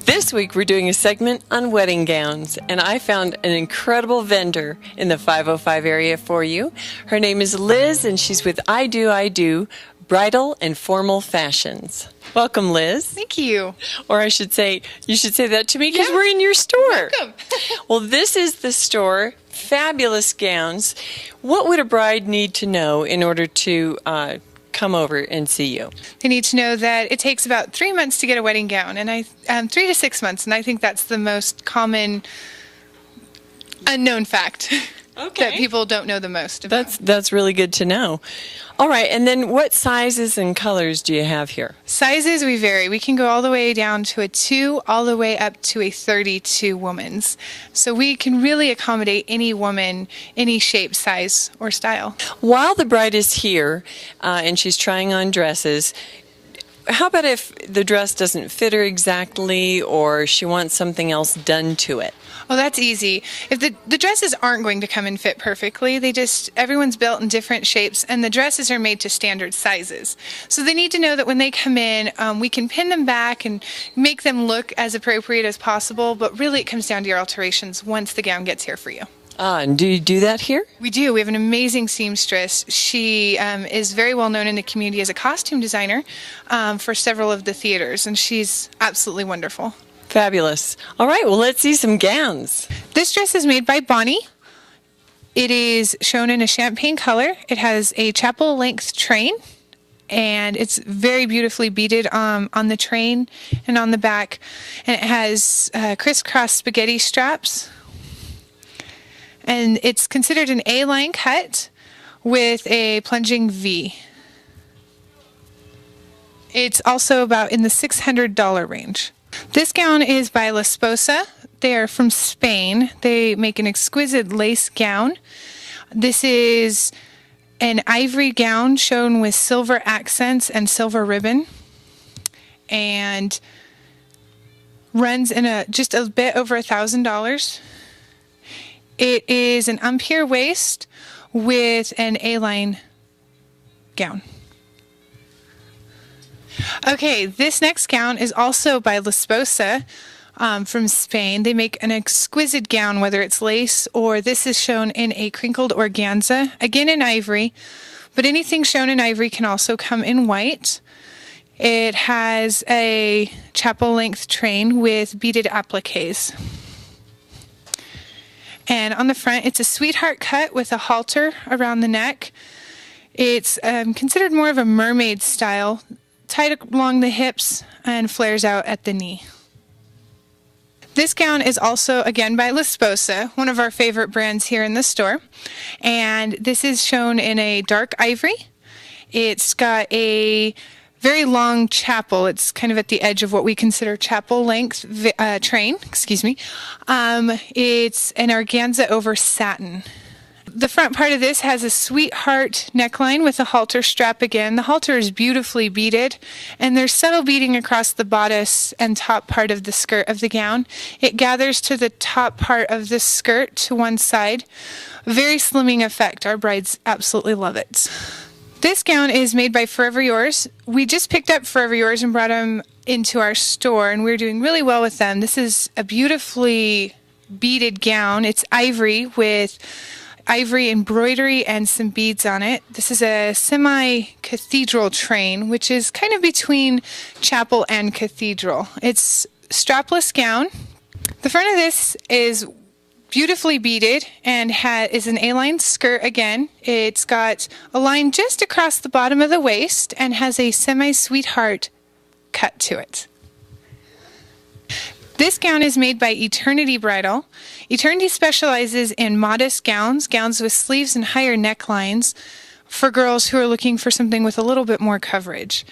This week we're doing a segment on wedding gowns, and I found an incredible vendor in the 505 area for you. Her name is Liz, and she's with I Do Bridal and Formal Fashions. Welcome, Liz. Thank you. Or I should say, you should say that to me because we're in your store. Welcome. Well, this is the store. Fabulous gowns. What would a bride need to know in order to come over and see you? They need to know that it takes about 3 months to get a wedding gown, and 3 to 6 months, and I think that's the most common unknown fact that people don't know the most about. That's really good to know. All right, and then what sizes and colors do you have here? Sizes, we vary. We can go all the way down to a 2, all the way up to a 32 woman's. So we can really accommodate any woman, any shape, size, or style. While the bride is here and she's trying on dresses, how about if the dress doesn't fit her exactly or she wants something else done to it? Well, that's easy. If the dresses aren't going to come and fit perfectly, everyone's built in different shapes, and the dresses are made to standard sizes. So they need to know that when they come in, we can pin them back and make them look as appropriate as possible, but really it comes down to your alterations once the gown gets here for you. And do you do that here? We do. We have an amazing seamstress. She is very well known in the community as a costume designer for several of the theaters, and she's absolutely wonderful. Fabulous. All right, well, let's see some gowns. This dress is made by Bonnie. It is shown in a champagne color. It has a chapel length train, and it's very beautifully beaded on the train and on the back. And it has crisscross spaghetti straps. And it's considered an A-line cut with a plunging V. It's also about in the $600 range. This gown is by La Sposa. They are from Spain. They make an exquisite lace gown. This is an ivory gown shown with silver accents and silver ribbon, and runs in just a bit over $1,000. It is an empire waist with an A-line gown. Okay, this next gown is also by La Sposa from Spain. They make an exquisite gown, whether it's lace or this is shown in a crinkled organza, again in ivory, but anything shown in ivory can also come in white. It has a chapel length train with beaded appliques. And on the front, it's a sweetheart cut with a halter around the neck. It's considered more of a mermaid style, tied along the hips and flares out at the knee. This gown is also, again, by La Sposa, one of our favorite brands here in the store. And this is shown in a dark ivory. It's got a very long chapel. It's kind of at the edge of what we consider chapel length train. Excuse me. It's an organza over satin. The front part of this has a sweetheart neckline with a halter strap again. The halter is beautifully beaded, and there's subtle beading across the bodice and top part of the skirt of the gown. It gathers to the top part of the skirt to one side. Very slimming effect. Our brides absolutely love it. This gown is made by Forever Yours. We just picked up Forever Yours and brought them into our store, and we're doing really well with them. This is a beautifully beaded gown. It's ivory with ivory embroidery and some beads on it. This is a semi-cathedral train, which is kind of between chapel and cathedral. It's strapless gown. The front of this is beautifully beaded and is an A-line skirt again. It's got a line just across the bottom of the waist and has a semi-sweetheart cut to it. This gown is made by Eternity Bridal. Eternity specializes in modest gowns with sleeves and higher necklines for girls who are looking for something with a little bit more coverage.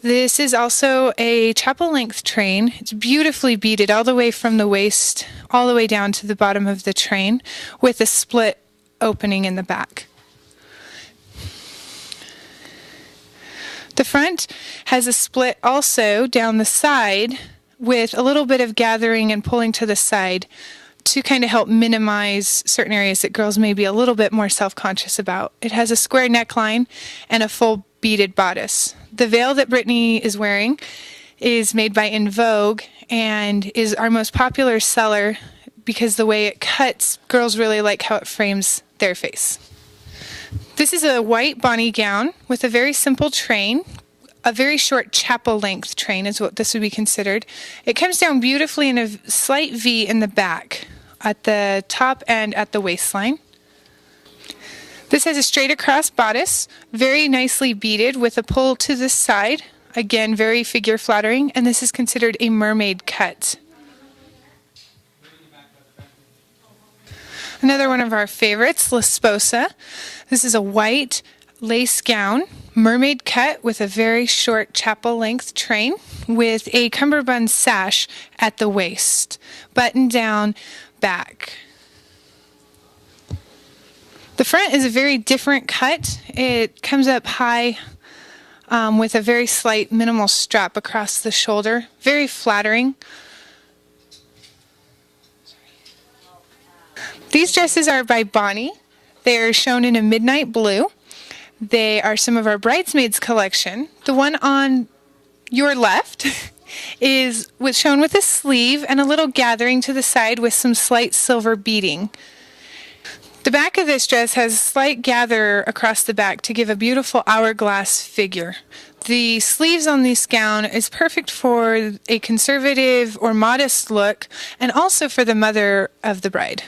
This is also a chapel length train. It's beautifully beaded all the way from the waist all the way down to the bottom of the train with a split opening in the back. The front has a split also down the side with a little bit of gathering and pulling to the side to kind of help minimize certain areas that girls may be a little bit more self-conscious about. It has a square neckline and a full beaded bodice. The veil that Brittany is wearing is made by In Vogue and is our most popular seller because the way it cuts, girls really like how it frames their face. This is a white Bonnie gown with a very simple train. A very short chapel length train is what this would be considered. It comes down beautifully in a slight V in the back at the top and at the waistline. This has a straight across bodice, very nicely beaded with a pull to the side. Again, very figure flattering, and this is considered a mermaid cut. Another one of our favorites, La Sposa. This is a white lace gown, mermaid cut with a very short chapel length train with a cummerbund sash at the waist, button down back. The front is a very different cut. It comes up high with a very slight minimal strap across the shoulder, very flattering. These dresses are by Bonnie. They are shown in a midnight blue. They are some of our bridesmaids collection. The one on your left is shown with a sleeve and a little gathering to the side with some slight silver beading. The back of this dress has a slight gather across the back to give a beautiful hourglass figure. The sleeves on this gown is perfect for a conservative or modest look and also for the mother of the bride.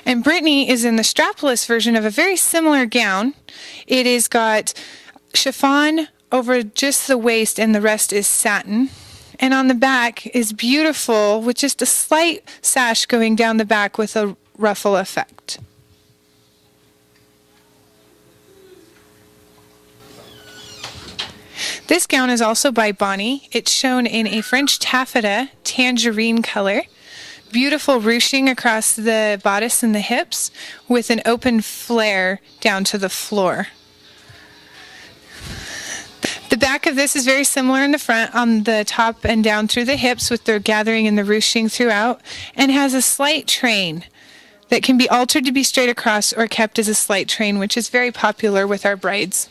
And Brittany is in the strapless version of a very similar gown. It has got chiffon over just the waist and the rest is satin. And on the back is beautiful with just a slight sash going down the back with a ruffle effect. This gown is also by Bonnie. It's shown in a French taffeta tangerine color. Beautiful ruching across the bodice and the hips with an open flare down to the floor. The back of this is very similar in the front on the top and down through the hips with the gathering and the ruching throughout, and has a slight train that can be altered to be straight across or kept as a slight train, which is very popular with our brides.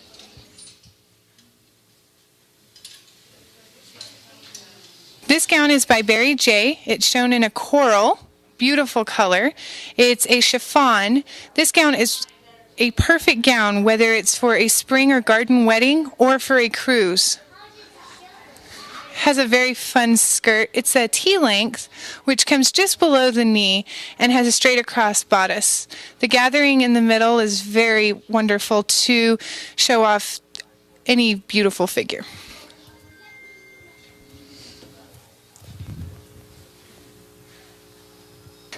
This gown is by Barry J. It's shown in a coral, beautiful color. It's a chiffon. This gown is a perfect gown whether it's for a spring or garden wedding or for a cruise. Has a very fun skirt. It's a T-length, which comes just below the knee and has a straight across bodice. The gathering in the middle is very wonderful to show off any beautiful figure.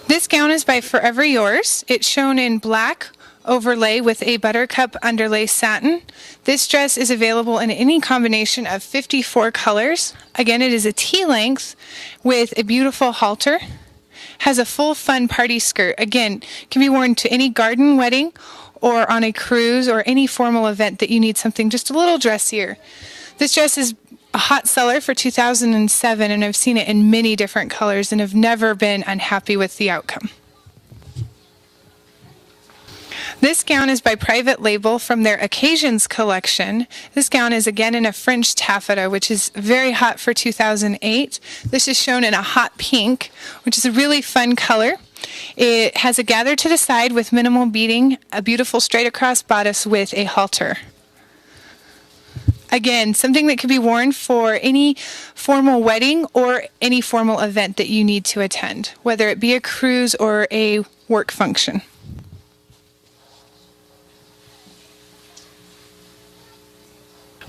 This gown is by Forever Yours. It's shown in black overlay with a buttercup underlay satin. This dress is available in any combination of 54 colors. Again, it is a T-length with a beautiful halter. Has a full fun party skirt. Again, can be worn to any garden wedding or on a cruise or any formal event that you need something just a little dressier. This dress is a hot seller for 2007, and I've seen it in many different colors and have never been unhappy with the outcome. This gown is by Private Label from their Occasions collection. This gown is again in a French taffeta, which is very hot for 2008. This is shown in a hot pink, which is a really fun color. It has a gather to the side with minimal beading, a beautiful straight across bodice with a halter. Again, something that could be worn for any formal wedding or any formal event that you need to attend, whether it be a cruise or a work function.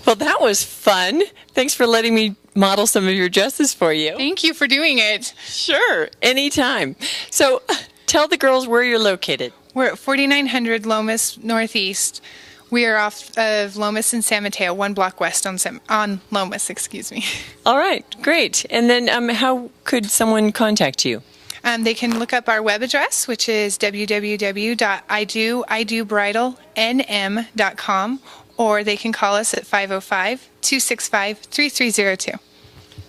Well, that was fun. Thanks for letting me model some of your dresses for you. Thank you for doing it. Sure, anytime. So tell the girls where you're located. We're at 4900 Lomas Northeast. We are off of Lomas and San Mateo, 1 block west on Lomas, excuse me. All right, great. And then how could someone contact you? They can look up our web address, which is www.idobridalnm.com, or they can call us at 505-265-3302.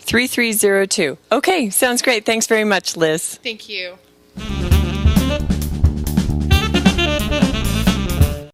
3302. Okay, sounds great. Thanks very much, Liz. Thank you.